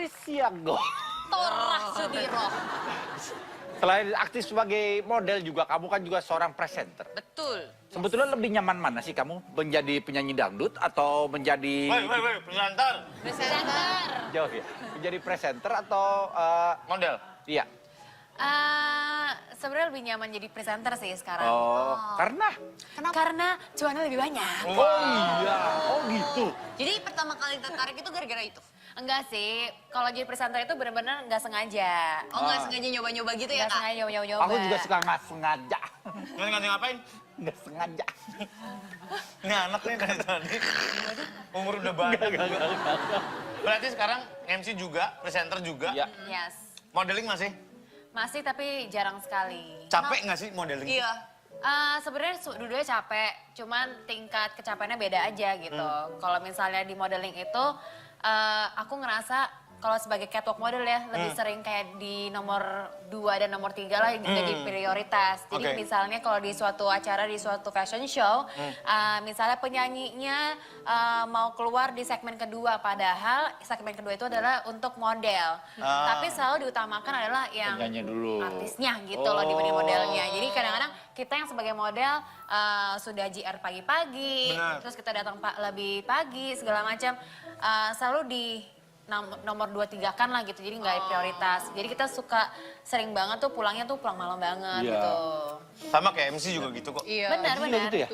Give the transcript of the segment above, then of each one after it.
Patricia Go. Torah Sudiro. Selain aktif sebagai model juga, kamu kan juga seorang presenter. Betul. Sebetulnya lebih nyaman mana sih kamu? Menjadi penyanyi dangdut atau menjadi... Woi, presenter. Presenter. Jauh ya? Menjadi presenter atau... Model. Iya. Sebenarnya lebih nyaman jadi presenter sih sekarang. Oh, karena? Karena cuannya lebih banyak. Oh iya, oh gitu. Jadi pertama kali tertarik itu gara-gara itu? Enggak sih, kalau jadi presenter itu benar-benar nggak sengaja. Oh nggak sengaja nyoba-nyoba gitu ya Nggak Kak? sengaja nyoba-nyoba. Aku juga suka nggak sengaja. Ngerti ngapain? Nggak sengaja. Ini anak nih dari tadi. Umur udah banyak. Berarti sekarang MC juga, presenter juga. Iya. Yes. Modeling masih? Masih tapi jarang sekali. Capek nggak sih modeling? Iya. Sebenarnya dua-duanya capek, cuman tingkat kecapeannya beda aja gitu. Kalau misalnya di modeling itu, aku ngerasa kalau sebagai catwalk model ya, lebih sering kayak di nomor 2 dan nomor 3 lah yang jadi prioritas. Jadi Oke. misalnya kalau di suatu acara, di suatu fashion show, misalnya penyanyinya mau keluar di segmen kedua, padahal segmen kedua itu adalah untuk model. Tapi selalu diutamakan adalah yang Penyanyi dulu. artisnya gitu loh dibanding modelnya. Jadi kadang-kadang kita yang sebagai model sudah JR pagi-pagi, Benar. terus kita datang lebih pagi segala macam, selalu di nomor 2-3 kan lah gitu, jadi nggak prioritas. Jadi kita suka sering banget tuh pulangnya tuh pulang malam banget Iya. gitu. Sama kayak MC juga gitu kok. Iya. Benar, Juga benar. gitu ya?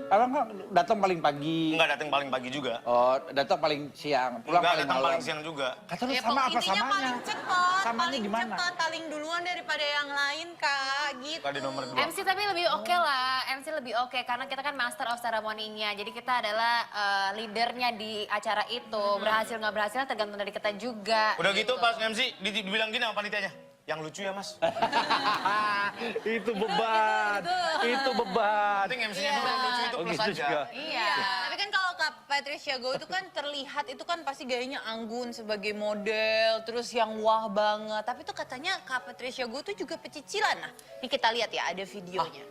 Kalau nggak datang paling pagi. Enggak datang paling pagi juga. Oh, datang paling siang, pulang Enggak paling datang malam. paling siang juga. Kata lu Ya, sama apa intinya samanya? paling cepat, Samanya paling gimana? cepat, paling duluan daripada yang lain Kak, gitu. Tadi nomor 2. MC tapi lebih oke lah, MC lebih oke karena kita kan master of ceremony-nya. Jadi kita adalah leadernya di acara itu. Berhasil nggak berhasil tergantung dari kita juga. Udah gitu pas MC dibilang gini sama panitianya. Yang lucu ya mas. Itu beban. Itu beban. Penting MC-nya dulu yang lucu itu Oh, plus gitu aja. juga. Iya. Tapi kan kalau Kak Patricia Go itu kan terlihat itu kan pasti gayanya anggun sebagai model, terus yang wah banget. Tapi tuh katanya Kak Patricia Go itu juga pecicilan. Nah, ini kita lihat ya ada videonya.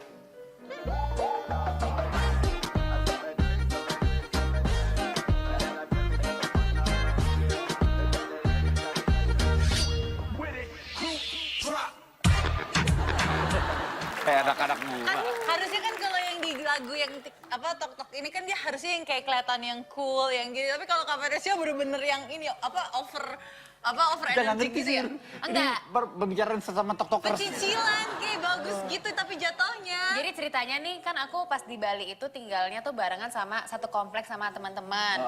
Kayak anak-anak bunga. Kan harusnya kan kalau yang di lagu yang tok-tok ini kan dia harusnya yang kayak kelihatan yang cool yang gitu. Tapi kalau Kak Patricia bener-bener yang ini over Kita nggak energi ngerti gitu sih. ya. Enggak. Ini berbicara sesama tiktokers. Pecicilan kayak bagus gitu tapi jatuhnya. Jadi ceritanya nih kan aku pas di Bali itu tinggalnya tuh barengan sama satu kompleks sama teman-teman.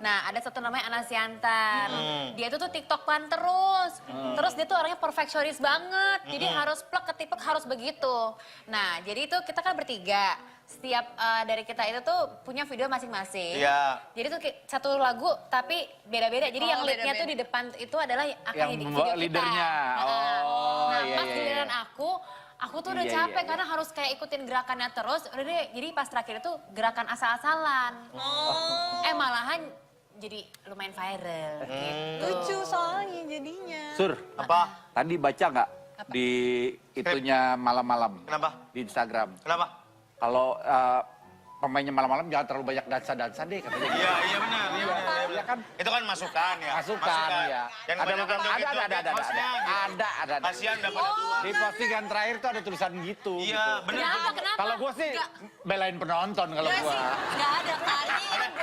Nah ada satu namanya Anasiantar. Dia itu tuh tiktokan terus. Terus dia tuh orangnya perfeksionis banget. Jadi harus plek ketipek harus begitu. Nah jadi itu kita kan bertiga. Setiap dari kita itu tuh punya video masing-masing. Iya. Jadi tuh satu lagu tapi beda-beda. Jadi Oh, yang leadnya beda-beda. tuh di depan itu adalah akan Yang jadi membawa video kita. leadernya. Oh, Nah iya, pas iya, giliran iya. aku tuh udah Iya, capek iya, karena harus kayak ikutin gerakannya terus. Udah deh, jadi pas terakhir itu gerakan asal-asalan. Oh. Malahan jadi lumayan viral gitu. Lucu soalnya jadinya. Sur, Apa? tadi baca nggak di itunya malam-malam? Kenapa? Di Instagram. Kenapa? Kalau pemainnya malam-malam jangan terlalu banyak dansa-dansa deh katanya. Iya benar. Iya kan? Itu kan masukan ya. Masukan ya. Yang Ada kebanyakan beberapa joget-joget hostnya gitu. ada. Kasihan udah pada tua. Di postingan terakhir tuh ada tulisan gitu. Iya benar. Kenapa? Kalau gue sih belain penonton kalau Enggak gue. sih, nggak ada kali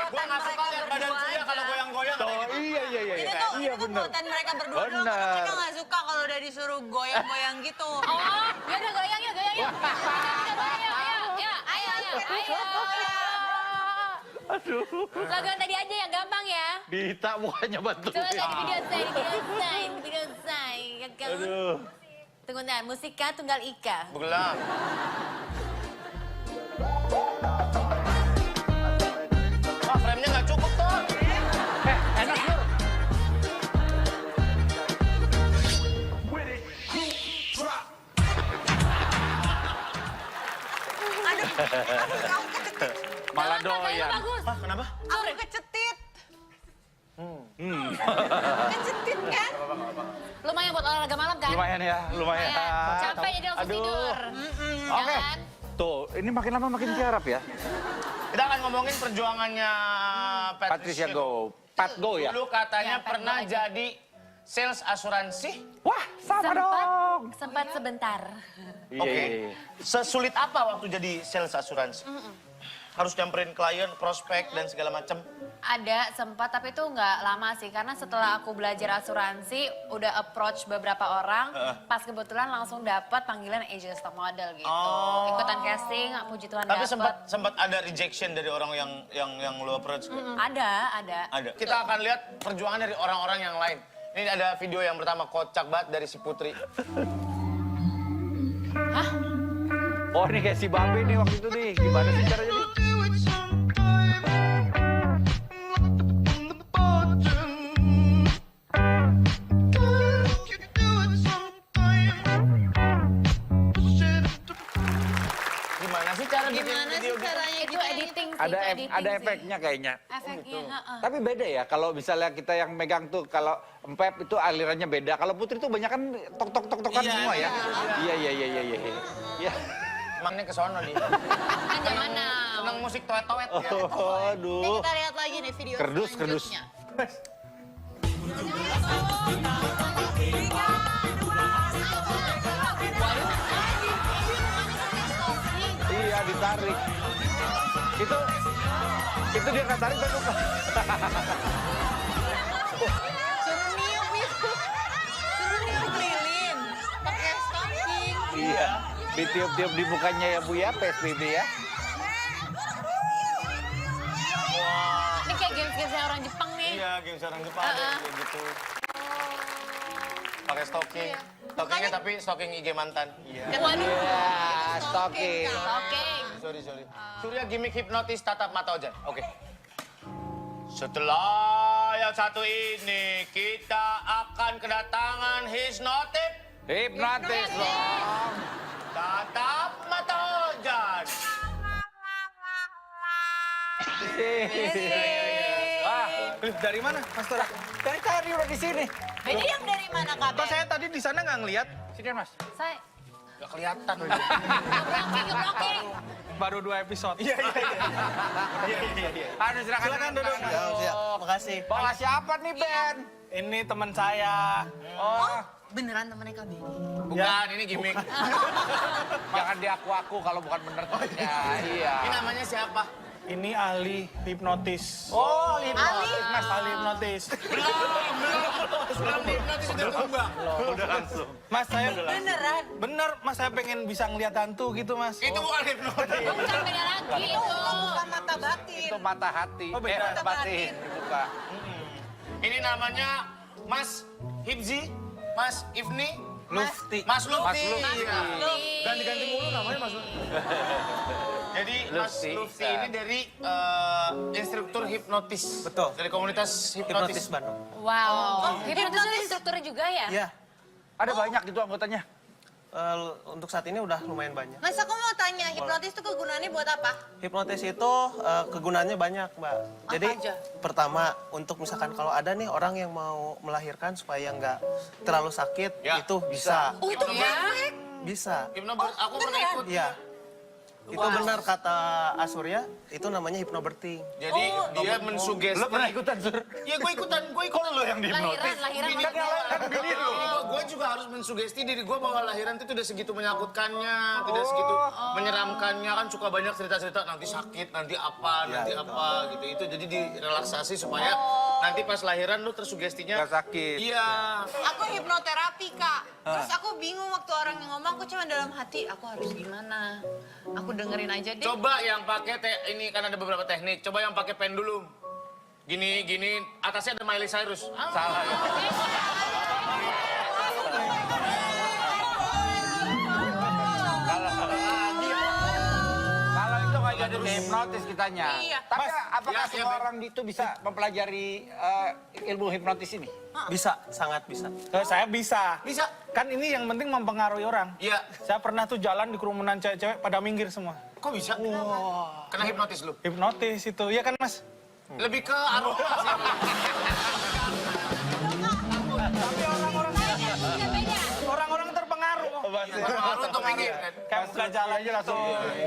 Gue nggak suka lihat badan Surya kalau goyang-goyang. Oh iya. Ini tuh bener. buatan mereka berdua doang, Bener. karena mereka nggak suka kalau udah disuruh goyang-goyang gitu. Oh, ya udah goyang ya, goyang ya. Ya, ayo. Aduh. Lagu yang tadi aja yang gampang ya. Dita mukanya bantu. Coba lagi video sign. Aduh. Tunggu ntar, musika tunggal ika. Begelang. Wah frame-nya nggak cukup tuh. Enak Sur. Aduh, aku kecetit. Malah Kayaknya doyan. bagus. Hah, kenapa? Aku kecetit. Kecetit kan? Lumayan buat olahraga malam kan? Lumayan ya, lumayan. Capek jadi langsung Aduh. tidur. Oke. Ya kan? Tuh, ini makin lama makin tiarap ya. Kita akan ngomongin perjuangannya Patricia Go. Pat Go ya? Dulu katanya Ya, Pat pernah Go aja. jadi sales asuransi? Wah, sama dong. Sempat sebentar. Iya, Oke. iya, iya. Sesulit apa waktu jadi sales asuransi? Harus nyamperin klien, prospek, dan segala macam. Ada sempat tapi itu nggak lama sih karena setelah aku belajar asuransi udah approach beberapa orang pas kebetulan langsung dapat panggilan agent top model gitu. Oh. Ikutan casting, puji Tuhan Tapi dapet. sempat ada rejection dari orang yang lo approach. Ada. Ada. Kita akan lihat perjuangan dari orang-orang yang lain. Ini ada video yang pertama kocak banget dari si Putri. Oh, ini kayak si Babe nih waktu itu nih. Gimana sih caranya nih? Gimana sih cara bikin Gimana sih video gitu? caranya Itu kita editing sih, Ada itu editing ada sih. efeknya kayaknya. Efeknya, heeh. Tapi beda ya, kalau misalnya kita yang megang tuh, kalau empep itu alirannya beda. Kalau Putri tuh banyak kan tok-tok-tok-tokan Iya, semua ya. iya. Iya. Iya. Emangnya ke sono dia. Kan zaman now. Senang musik toet-toet ya. Oh, aduh. Nih kita lihat lagi nih video Kerdus, selanjutnya. Iya, ditarik. Itu dia nggak tarik, tapi Suruh niup itu. Suruh niup lilin. Pakai stocking. iya. Ditiup-tiup di mukanya ya Bu ya, PSBB ya. Ini kayak games-gamesnya orang Jepang nih. Iya, game orang Jepang kayak gitu. Pakai stocking. Stockingnya tapi stocking IG mantan. Iya. Waduh. Ya, stalking. Oke. Sorry. Surya gimmick hipnotis tatap mata Ojan. Oke. Setelah yang satu ini, kita akan kedatangan Hisnotic. Hipnotis dong. Tatap mata Ojan. Ah, Klip dari mana, Mas Tora? dari tadi udah di sini. Ini yang dari mana Kok Kak? saya tadi di sana nggak ngeliat? Sini Mas. Saya Gak kelihatan. blocking. Baru 2 episode. Iya. Aduh, silakan duduk. Makasih. Bawa siapa nih, Ben? Ini teman saya. Oh, Beneran temennya Kak Benny? Bukan, ini gimmick. jangan diaku-aku kalau bukan bener temennya. Iya. Ini namanya siapa? Ini ahli hipnotis. Oh, hipnotis, Mas. Ahli hipnotis. Belum hipnotis udah tumbang. Udah langsung. Mas, saya Beneran? bener, Mas, saya pengen bisa ngeliat hantu gitu, Mas. Itu bukan hipnotis. Bukan beda lagi itu. Bukan mata batin. Itu mata hati. Oh, beda. Mata batin. Dibuka. Ini namanya Mas Hibzi, Mas Ifni, Lufti. Mas Lufti. Mas Lufti. Iya. Ganti-ganti mulu namanya Mas Lufti. Jadi Mas Lufti. Lufti ini dari instruktur hipnotis. Betul. Dari komunitas Hipnotis hipnotis. Bandung. Wow. Hipnotis itu instrukturnya juga ya? Iya. Ada banyak gitu anggotanya. Untuk saat ini udah lumayan banyak. Mas aku mau tanya, hipnotis itu kegunaannya buat apa? Hipnotis itu kegunaannya banyak, Mbak. Jadi aja? pertama untuk misalkan kalau ada nih orang yang mau melahirkan supaya nggak terlalu sakit, Ya, itu bisa. Oh itu efek? Bisa. Aku pernah ikut. Iya. Itu benar kata Asurya, itu namanya hipnobirthing. Jadi dia mensugesti. Lo pernah ikutan, Sur? Iya, gue ikutan. Lo yang Lahiran. Bini gue juga harus mensugesti diri gue bahwa lahiran itu tidak segitu menyakutkannya, tidak segitu menyeramkannya. Kan suka banyak cerita-cerita nanti sakit, nanti apa, nanti apa gitu. Itu jadi direlaksasi supaya nanti pas lahiran lu tersugestinya Nggak sakit. Iya. Aku hipnoterapi Kak. Terus aku bingung waktu orang yang ngomong, aku cuma dalam hati, aku harus gimana? Aku dengerin aja deh. Coba yang pakai ini kan ada beberapa teknik. Coba yang pakai pen dulu. Gini, atasnya ada Miley Cyrus. Salah. Kalau itu nggak jadi hipnotis kitanya. Iya. Tapi Mas, apakah ya, semua Ben. orang itu bisa mempelajari ilmu hipnotis ini? Bisa, sangat bisa. Saya bisa. Bisa. Kan ini yang penting mempengaruhi orang. Iya. Saya pernah tuh jalan di kerumunan cewek-cewek pada minggir semua. Kok bisa? Kena hipnotis lu? Hipnotis itu, iya kan Mas? Lebih ke aroma sih. Orang-orang terpengaruh. Terpengaruh untuk minggir kan? Kayak buka jalan aja langsung.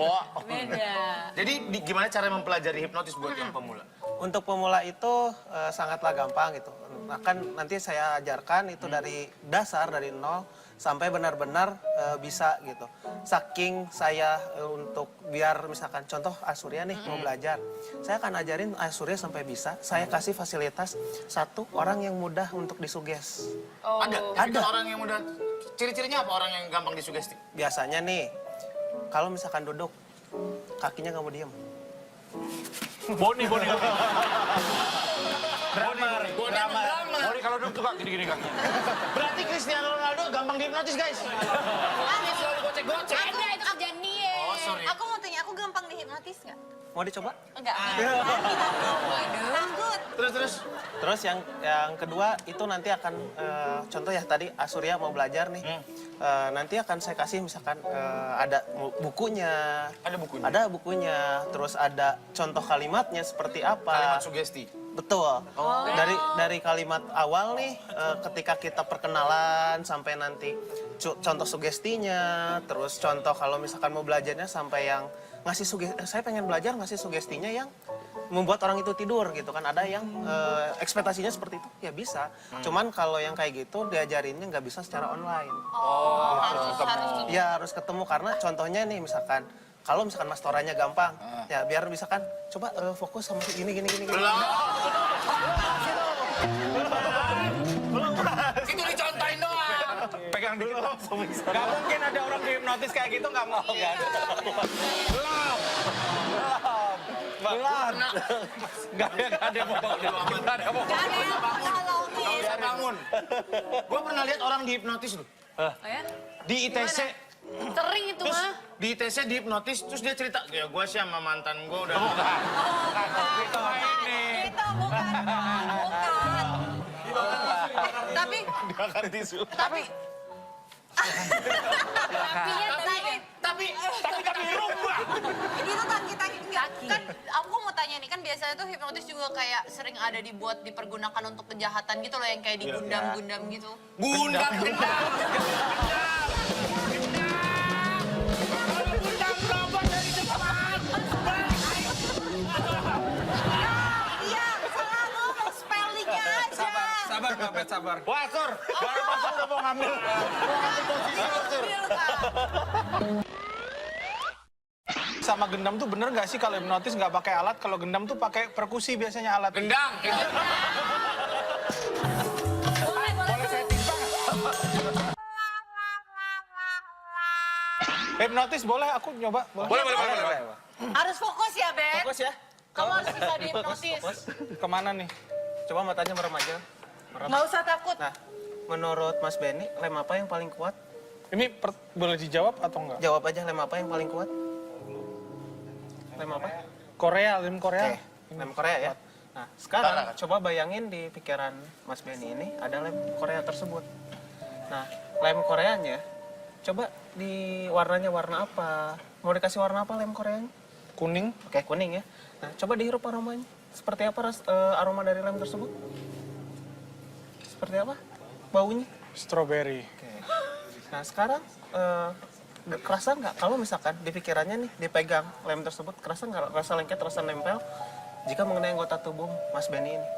Wah. Beda. Jadi gimana cara mempelajari hipnotis buat yang pemula? Untuk pemula itu sangatlah gampang gitu. akan nanti saya ajarkan itu dari dasar, dari nol sampai benar-benar bisa gitu. Saking saya untuk biar misalkan contoh Asurya nih mau belajar, saya akan ajarin Asurya sampai bisa. Saya kasih fasilitas satu orang yang mudah untuk disuges. Ada orang yang mudah. Ciri-cirinya apa orang yang gampang disugesti? Biasanya nih, kalau misalkan duduk, kakinya nggak mau diem. Boni. Drama. Boni kalau duduk tuh gini-gini kakinya. Berarti Cristiano Ronaldo gampang dihipnotis, guys. Dia selalu gocek-gocek. Ada itu kerjaan dia. Oh, sorry. Aku mau tanya, aku gampang dihipnotis nggak? Mau dicoba? Enggak. Takut. Terus yang kedua itu nanti akan contoh ya tadi Asurya mau belajar nih. Nanti akan saya kasih misalkan ada bukunya. Ada bukunya. Terus ada contoh kalimatnya seperti apa. Kalimat sugesti. Betul. Dari kalimat awal nih ketika kita perkenalan sampai nanti contoh sugestinya, terus contoh kalau misalkan mau belajarnya sampai yang ngasih saya pengen belajar ngasih sugestinya yang membuat orang itu tidur gitu kan. Ada yang ekspektasinya seperti itu, ya bisa. Cuman kalau yang kayak gitu diajarinnya nggak bisa secara online. Harus Ya harus ketemu karena contohnya nih misalkan kalau misalkan mas toranya gampang, ya biar misalkan coba fokus sama gini. Itu dicontohin doang. Pegang dulu. Gak mungkin ada orang dihipnotis kayak gitu, gak mau kan? Belum. Gak ada yang mau bangun. Gak ada yang mau bangun. Gak usah bangun. Gue pernah lihat orang dihipnotis loh. Oh ya? Di ITC. Sering itu Terus mah. di ITC dihipnotis, terus dia cerita, ya gue sih sama mantan gue udah. Itu ini. Itu bukan. Tapi Tapi rumah. ini tuh kaki kan aku mau tanya nih, kan biasanya tuh hipnotis juga kayak sering ada dipergunakan untuk kejahatan gitu loh, yang kayak di gundam gitu. Gundam. Iya, salah ngomong spellingnya aja. Sabar, Mapet, sabar. Wah, Sur. Baru masuk udah mau ngambil posisi lu, Sur. Sama gendam tuh bener nggak sih kalau hipnotis nggak pakai alat? Kalau gendam tuh pakai perkusi biasanya alat. Gendang. Boleh saya timpang? Hipnotis boleh aku nyoba? Boleh. Harus fokus ya, Beb. Fokus ya. Kamu harus bisa dihipnotis. Kemana nih? Coba matanya merem aja. Nggak usah takut. Nah, menurut Mas Benny, lem apa yang paling kuat? Ini boleh dijawab atau enggak? Jawab aja lem apa yang paling kuat? Lem apa? Korea, lem Korea. Oke, lem Korea ya. Nah, sekarang coba bayangin di pikiran Mas Benny ini ada lem Korea tersebut. Nah, lem Koreanya, coba di warnanya warna apa? Mau dikasih warna apa lem Koreanya? Kuning. Oke, kuning ya. Nah, coba dihirup aromanya. Seperti apa aroma dari lem tersebut? Seperti apa baunya? Strawberry. Oke. Nah, sekarang kerasa nggak kalau misalkan di pikirannya nih dipegang lem tersebut, kerasa nggak rasa lengket, rasa nempel jika mengenai anggota tubuh Mas Benny ini?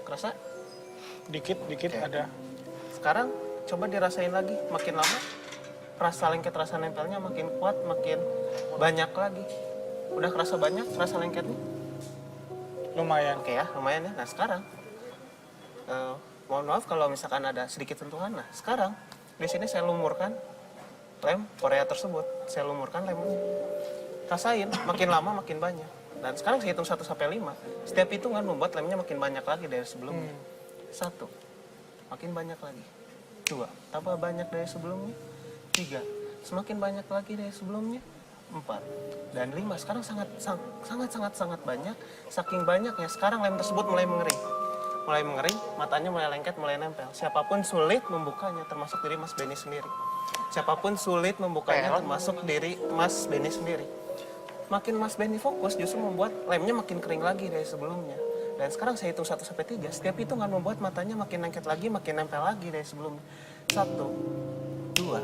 Kerasa? Dikit Oke. ada. Sekarang coba dirasain lagi, makin lama rasa lengket, rasa nempelnya makin kuat, makin banyak lagi. Udah kerasa banyak rasa lengketnya? Lumayan. Oke ya, lumayan ya. Nah sekarang, mohon maaf kalau misalkan ada sedikit sentuhan. Nah sekarang, di sini saya lumurkan lem Korea tersebut. Saya lumurkan lemnya. Rasain, makin lama makin banyak. Dan sekarang saya hitung 1 sampai 5. Setiap hitungan membuat lemnya makin banyak lagi dari sebelumnya. 1, makin banyak lagi. 2, tambah banyak dari sebelumnya. 3, semakin banyak lagi dari sebelumnya. 4, dan 5. Sekarang sangat banyak. Saking banyaknya, sekarang lem tersebut mulai mengering. Mulai mengering, matanya mulai lengket, mulai nempel. Siapapun sulit membukanya, termasuk diri Mas Benny sendiri. Siapapun sulit membukanya, termasuk diri Mas Benny sendiri. Makin Mas Benny fokus, justru membuat lemnya makin kering lagi dari sebelumnya. Dan sekarang saya hitung 1 sampai 3, setiap hitungan membuat matanya makin lengket lagi, makin nempel lagi dari sebelumnya. 1, 2,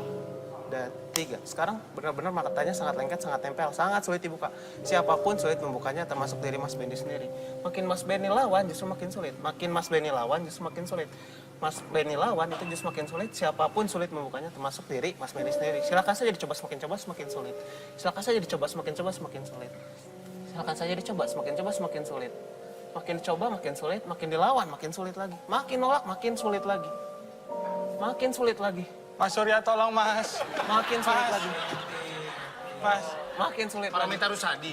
3, dan 3. Sekarang benar-benar matanya sangat lengket, sangat tempel, sangat sulit dibuka. Siapapun sulit membukanya, termasuk diri Mas Benny sendiri. Makin Mas Benny lawan, justru makin sulit. Makin Mas Benny lawan, justru makin sulit. Mas Benny lawan itu justru makin sulit. Siapapun sulit membukanya, termasuk diri Mas Benny sendiri. Silakan saja dicoba, semakin coba semakin sulit. Silakan saja dicoba, semakin coba semakin sulit. Silakan saja dicoba, semakin coba semakin sulit. Makin coba makin sulit, makin dilawan makin sulit lagi. Makin nolak makin sulit lagi. Makin sulit lagi. Mas Surya tolong Mas. Makin sulit Mas. lagi. Mas. Makin sulit lagi. Paramita Rusadi.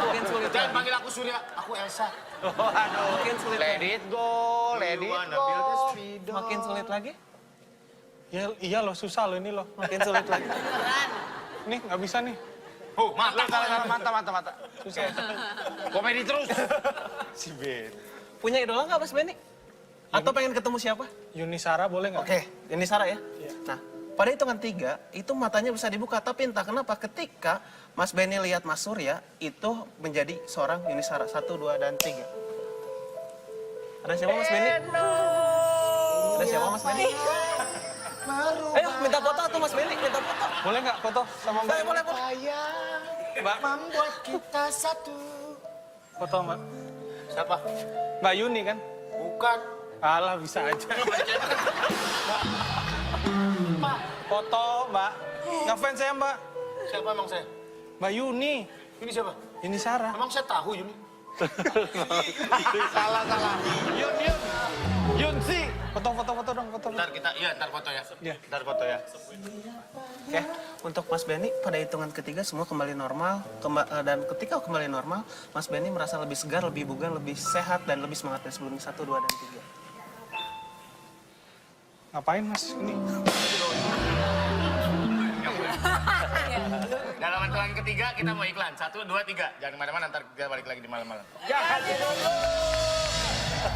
Makin sulit Jangan lagi. panggil aku Surya, aku Elsa. Makin sulit Let lagi. it go, let it Luana, go. Bill Despido. Makin sulit lagi. Ya, iya loh, susah loh ini loh. Makin sulit lagi. Nih, nggak bisa nih. Oh, mata. Salah, mata. Susah. Komedi terus. Si Ben. Punya idola nggak Mas Benny? Atau pengen ketemu siapa? Yuni Sara boleh nggak? Oke, ini Sarah ya. Nah, pada hitungan 3, itu matanya bisa dibuka. Tapi entah kenapa ketika Mas Benny lihat Mas Surya, itu menjadi seorang Yuni Sarah. 1, 2, dan 3. Ada siapa Mas Benny? Ada siapa Mas Benny? Ayo, minta foto tuh Mas Benny, minta foto. Boleh nggak foto sama Mbak? Boleh. Mbak, Membuat kita satu. foto Mbak. Siapa? Mbak Yuni kan? Bukan. Alah, bisa aja. Foto Mbak. Ngefans saya Mbak. Siapa emang saya? Mbak Yuni. Ini siapa? Yuni Sara. Emang saya tahu Yuni. Salah. Yun si. Foto dong, foto. Ntar foto ya. Iya. Ntar foto ya. Oke, untuk Mas Benny pada hitungan ketiga semua kembali normal. Dan ketika kembali normal, Mas Benny merasa lebih segar, lebih bugar, lebih sehat, dan lebih semangat dari sebelumnya. 1, 2, dan 3. Ngapain Mas ini? Dalam hitungan ketiga kita mau iklan. 1, 2, 3. Jangan kemana-mana, ntar kita balik lagi di malam-malam. Jangan dulu.